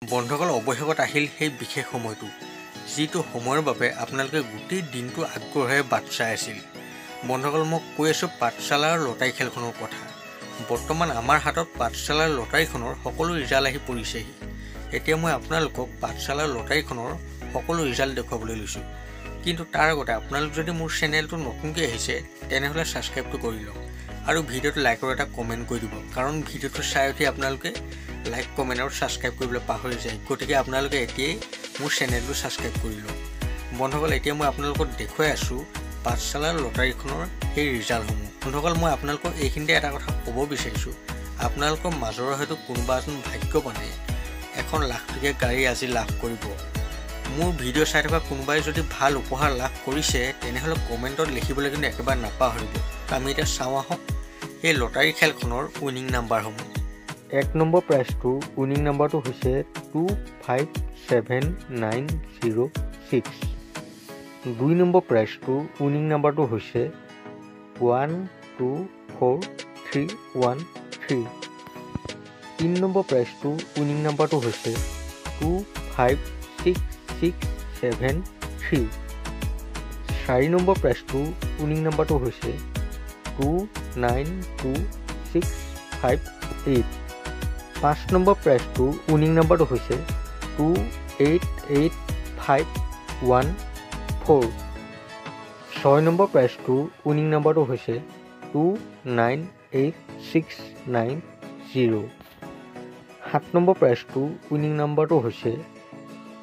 বন্ধুসকল অৱশেষত আহিল সেই বিশেষ সময়টো যিটো সময়ৰ বাবে আপোনালোকে গোটেই দিনটো আগ্ৰহেৰে বাট চাই আছিল। বন্ধুসকল মই কৈ আছোঁ পাঠশালাৰ লটাৰী খেলখনৰ কথা। বৰ্তমান আমাৰ হাতত পাঠশালাৰ লটাৰীখনৰ সকলো ৰিজাল্ট আহি পৰিছেহি। এতিয়া মই আপোনালোকক পাঠশালাৰ লটাৰীখনৰ সকলো ৰিজাল্ট দেখুৱাবলৈ লৈছোঁ। কিন্তু তাৰ আগতে আপোনালোক যদি মোৰ চেনেলটো নতুনকৈ আহিছে তেনেহ'লে ছাবস্ক্ৰাইবটো কৰি লওক আৰু ভিডিঅ'টো লাইক আৰু এটা কমেণ্ট কৰি দিব, কাৰণ ভিডিঅ'টো চাই উঠি আপোনালোকে লাইক কমেণ্ট আৰু ছাবস্ক্ৰাইব কৰিবলৈ পাহৰি যায়। গতিকে আপোনালোকে এতিয়াই মোৰ চেনেলটো ছাবস্ক্ৰাইব কৰি লওক। বন্ধুসকল এতিয়া মই আপোনালোকক দেখুৱাই আছোঁ পাঠশালাৰ লটাৰীখনৰ সেই ৰিজাল্টসমূহ। বন্ধুসকল মই আপোনালোকক এইখিনিতে এটা কথা ক'ব বিচাৰিছোঁ, আপোনালোকৰ মাজৰ হয়তো কোনোবা এজন ভাগ্যৱানে এখন লাখ টকীয়া গাড়ী আজি লাভ কৰিব। মোৰ ভিডিঅ' চাই থকা কোনোবাই যদি ভাল উপহাৰ লাভ কৰিছে তেনেহ'লে কমেণ্টত লিখিবলৈ কিন্তু একেবাৰে নাপাহৰিব। আমি এতিয়া চাওঁ আহক এই লটাৰী খেলখনৰ উইনিং নাম্বাৰসমূহ। 1 নম্বৰ প্ৰাইজটো উইনিং নাম্বাৰটো হৈছে 257,906। 2 নম্বৰ প্ৰাইজটো উইনিং নাম্বাৰটো হৈছে 124,313। 3 নম্বৰ প্ৰাইজটো উইনিং নাম্বাৰটো হৈছে 256,673। 4 নম্বৰ প্ৰাইজটো উইনিং নাম্বাৰটো হৈছে 292,658। 5 নম্বৰ প্ৰাইজটো উইনিং নাম্বাৰটো হৈছে 288,514। 6 নম্বৰ প্ৰাইজটো উইনিং নাম্বাৰটো হৈছে 298,690। 7 নম্বৰ প্ৰাইজটো উইনিং নাম্বাৰটো হৈছে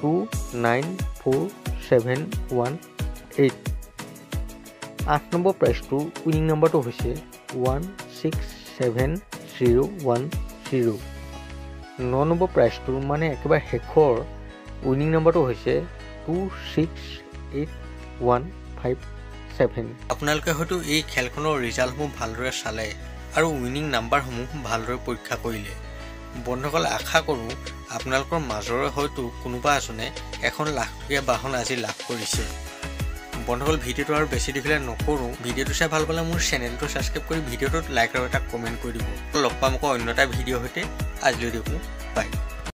294,718। 8 নম্বৰ প্ৰাইজটো উইনিং নাম্বাৰটো হৈছে 167,010। 9 নম্বৰ প্ৰাইজটো মানে একেবাৰে শেষৰ উইনিং নাম্বাৰটো হৈছে 268,157। আপোনালোকে হয়তো এই খেলখনৰ ৰিজাল্টসমূহ ভালদৰে চালে আৰু উইনিং নাম্বাৰসমূহ ভালদৰে পৰীক্ষা কৰিলে। বন্ধুসকল আশা কৰোঁ আপোনালোকৰ মাজৰে হয়তো কোনোবা এজনে এখন লাখ টকীয়া বাহন আজি লাভ কৰিছে। বন্ধুসকল ভিডিঅ'টো আৰু বেছি দীঘলীয়া নকৰোঁ। ভিডিঅ'টো চাই ভাল পালে মোৰ চেনেলটো ছাবস্ক্ৰাইব কৰি ভিডিঅ'টোত লাইক আৰু এটা কমেণ্ট কৰি দিব। লগ পাম আকৌ অন্য এটা ভিডিঅ'ৰ সৈতে। আজিলৈ দেখোঁ বাই।